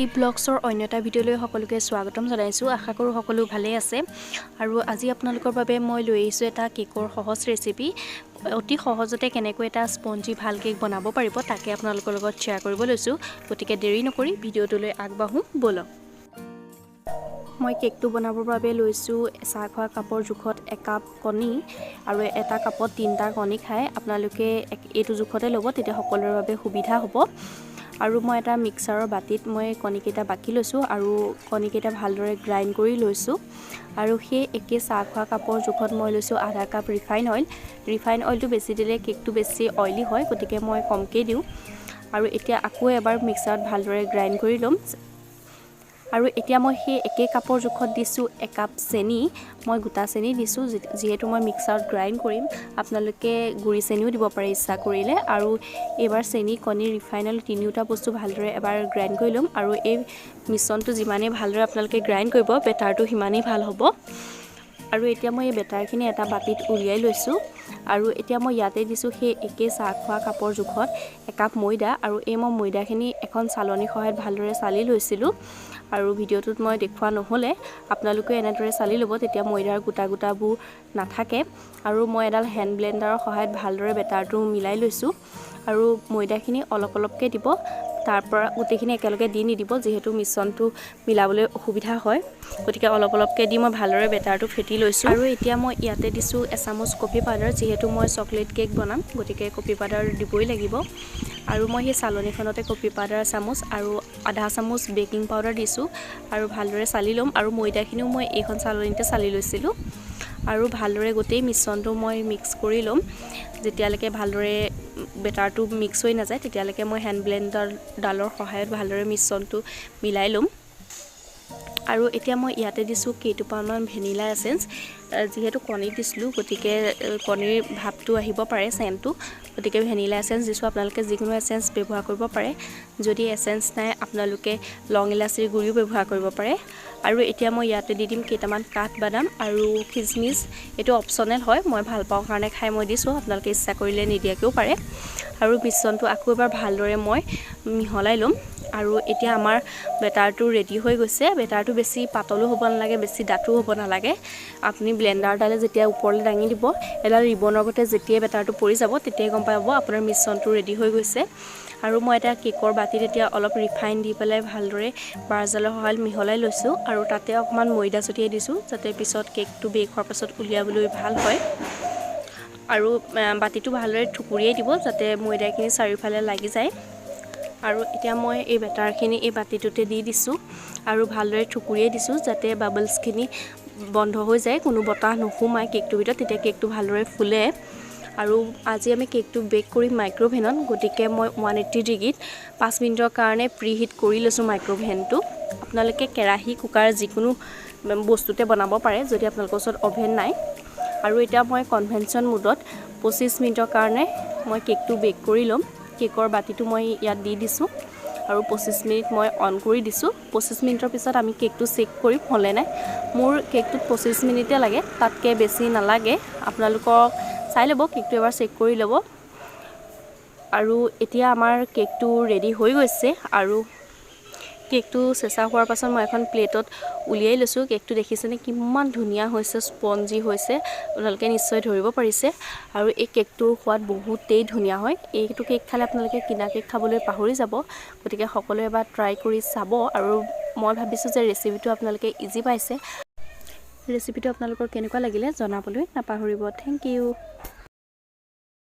এই ব্লগছৰ অন্য এটা ভিডিঅ'লৈ সকলোকে স্বাগতম জনাইছোঁ। আশা কৰোঁ সকলো ভালে আছে আৰু আজি আপোনালোকৰ বাবে মই লৈ আহিছোঁ এটা কেকৰ সহজ ৰেচিপি। অতি সহজতে কেনেকৈ এটা স্পঞ্জি ভাল কেক বনাব পাৰিব তাকে আপোনালোকৰ লগত শ্বেয়াৰ কৰিব লৈছোঁ। গতিকে দেৰি নকৰি ভিডিঅ'টোলৈ আগবাঢ়োঁ বলক। মই কেকটো বনাবৰ বাবে লৈছোঁ চাহ খোৱা কাপৰ জোখত 1 কাপ কণী আৰু এটা কাপত 3টা কণী খায়। আপোনালোকে এইটো জোখতে ল'ব, তেতিয়া সকলোৰে বাবে সুবিধা হ'ব। আৰু মই এটা মিক্সাৰৰ বাটিত মই কণীকেইটা বাকি লৈছোঁ আৰু কণীকেইটা ভালদৰে গ্ৰাইণ্ড কৰি লৈছোঁ। আৰু সেই একে চাহ খোৱা কাপৰ জোখত মই লৈছোঁ আধা কাপ ৰিফাইন অইল। ৰিফাইন অইলটো বেছি দিলে কেকটো বেছি অইলি হয়, গতিকে মই কমকৈ দিওঁ। আৰু এতিয়া আকৌ এবাৰ মিক্সাৰত ভালদৰে গ্ৰাইণ্ড কৰি ল'ম। আৰু এতিয়া মই সেই একে কাপৰ জোখত দিছোঁ 1 কাপ চেনি। মই গোটা চেনি দিছোঁ, যিহেতু মই মিক্সাৰত গ্ৰাইণ্ড কৰিম। আপোনালোকে গুড়ি চেনিও দিব পাৰে ইচ্ছা কৰিলে। আৰু এইবাৰ চেনি, কণী, ৰিফাইন অইল তিনিওটা বস্তু ভালদৰে এবাৰ গ্ৰাইণ্ড কৰি ল'ম। আৰু এই মিশ্ৰণটো যিমানেই ভালদৰে আপোনালোকে গ্ৰাইণ্ড কৰিব, বেটাৰটো সিমানেই ভাল হ'ব। আৰু এতিয়া মই এই বেটাৰখিনি এটা বাটিত উলিয়াই লৈছোঁ। আৰু এতিয়া মই ইয়াতে দিছোঁ সেই একে চাহ খোৱা কাপৰ জোখত 1 কাপ ময়দা। আৰু এই মই ময়দাখিনি এখন চালনীৰ সহায়ত ভালদৰে চালি লৈছিলোঁ। আৰু ভিডিঅ'টোত মই দেখুওৱা নহ'লে আপোনালোকে এনেদৰে চালি ল'ব, তেতিয়া ময়দাৰ গোটা গোটাবোৰ নাথাকে। আৰু মই এডাল হেণ্ড ব্লেণ্ডাৰৰ সহায়ত ভালদৰে বেটাৰটো মিলাই লৈছোঁ। আৰু ময়দাখিনি অলপ অলপকৈ দিব, তাৰপৰা গোটেইখিনি একেলগে দি নিদিব, যিহেতু মিশ্ৰণটো মিলাবলৈ অসুবিধা হয়। গতিকে অলপ অলপকৈ দি মই ভালদৰে বেটাৰটো ফেটি লৈছোঁ। আৰু এতিয়া মই ইয়াতে দিছোঁ এচামুচ কফি পাউডাৰ, যিহেতু মই চকলেট কেক বনাম, গতিকে কফি পাউডাৰ দিবই লাগিব। আৰু মই সেই চালনীখনতে কফি পাউডাৰ এচামুচ আৰু আধা চামুচ বেকিং পাউডাৰ দিছোঁ আৰু ভালদৰে চালি ল'ম। আৰু ময়দাখিনিও মই এইখন চালনীতে চালি লৈছিলোঁ। আৰু ভালদৰে গোটেই মিশ্ৰণটো মই মিক্স কৰি ল'ম। যেতিয়ালৈকে ভালদৰে বেটাৰটো মিক্স হৈ নাযায়, তেতিয়ালৈকে মই হেণ্ড ব্লেণ্ডাৰডালৰ সহায়ত ভালদৰে মিশ্ৰণটো মিলাই ল'ম। আৰু এতিয়া মই ইয়াতে দিছোঁ কেইটোপামান ভেনিলা এচেঞ্চ। যিহেতু কণীত দিছিলোঁ, গতিকে কণীৰ ভাৱটো আহিব পাৰে, চেণ্টটো, গতিকে ভেনিলা এচেঞ্চ দিছোঁ। আপোনালোকে যিকোনো এচেঞ্চ ব্যৱহাৰ কৰিব পাৰে। যদি এচেঞ্চ নাই, আপোনালোকে লং ইলাচিৰ গুড়িও ব্যৱহাৰ কৰিব পাৰে। আৰু এতিয়া মই ইয়াতে দি দিম কেইটামান কাঠবাদাম আৰু খিচমিচ। এইটো অপশ্যনেল হয়, মই ভাল পাওঁ কাৰণে খাই মই দিছোঁ, আপোনালোকে ইচ্ছা কৰিলে নিদিয়াকৈও পাৰে। আৰু মিশ্ৰণটো আকৌ এবাৰ ভালদৰে মই মিহলাই ল'ম। আৰু এতিয়া আমাৰ বেটাৰটো ৰেডি হৈ গৈছে। বেটাৰটো বেছি পাতলো হ'ব নালাগে, বেছি ডাঠো হ'ব নালাগে। আপুনি ব্লেণ্ডাৰডালে যেতিয়া ওপৰলৈ দাঙি দিব, এডাল ৰিবনৰ গতে যেতিয়াই বেটাৰটো পৰি যাব, তেতিয়াই গম পাব আপোনাৰ মিশ্ৰণটো ৰেডি হৈ গৈছে। আৰু মই এটা কেকৰ বাতিত এতিয়া অলপ ৰিফাইন দি পেলাই ভালদৰে ব্ৰাছডালৰ সহায়ত মিহলাই লৈছোঁ। আৰু তাতে অকণমান ময়দা ছটিয়াই দিছোঁ, যাতে পিছত কেকটো বেক হোৱাৰ পাছত উলিয়াবলৈ ভাল হয়। আৰু বাতিটো ভালদৰে থুকুৰিয়াই দিব, যাতে ময়দাখিনি চাৰিওফালে লাগি যায়। আৰু এতিয়া মই এই বেটাৰখিনি এই বাতিটোতে দি দিছোঁ আৰু ভালদৰে থুকুৰিয়াই দিছোঁ, যাতে বাবলছখিনি বন্ধ হৈ যায়, কোনো বতাহ নোসোমায় কেকটোৰ ভিতৰত, তেতিয়া কেকটো ভালদৰে ফুলে। আৰু আজি আমি কেকটো বেক কৰিম মাইক্ৰ'ভেনত, গতিকে মই 180 ডিগ্ৰীত 5 মিনিটৰ কাৰণে প্ৰিহিট কৰি লৈছোঁ মাইক্ৰ'ভেনটো। আপোনালোকে কেৰাহী, কুকাৰ যিকোনো বস্তুতে বনাব পাৰে, যদি আপোনালোকৰ ওচৰত অ'ভেন নাই। আৰু এতিয়া মই কনভেনশ্যন মোডত 25 মিনিটৰ কাৰণে মই কেকটো বেক কৰি ল'ম। কেকৰ বাতিটো মই ইয়াত দি দিছোঁ আৰু 25 মিনিট মই অন কৰি দিছোঁ। 25 মিনিটৰ পিছত আমি কেকটো চেক কৰিম হ'লে নাই। মোৰ কেকটোত 25 মিনিটে লাগে, তাতকৈ বেছি নালাগে। আপোনালোকক চাই ল'ব, কেকটো এবাৰ চেক কৰি ল'ব। আৰু এতিয়া আমাৰ কেকটো ৰেডি হৈ গৈছে। আৰু কেকটো চেঁচা হোৱাৰ পাছত মই এখন প্লেটত উলিয়াই লৈছোঁ। কেকটো দেখিছেনে কিমান ধুনীয়া হৈছে, স্পঞ্জি হৈছে, আপোনালোকে নিশ্চয় ধৰিব পাৰিছে। আৰু এই কেকটোৰ সোৱাদ বহুতেই ধুনীয়া হয়। এইটো কেক খালে আপোনালোকে কিনা কেক খাবলৈ পাহৰি যাব। গতিকে সকলোৱে এবাৰ ট্ৰাই কৰি চাব। আৰু মই ভাবিছোঁ যে ৰেচিপিটো আপোনালোকে ইজি পাইছে। ৰেচিপিটো আপোনালোকৰ কেনেকুৱা লাগিলে জনাবলৈ নাপাহৰিব। Thank U.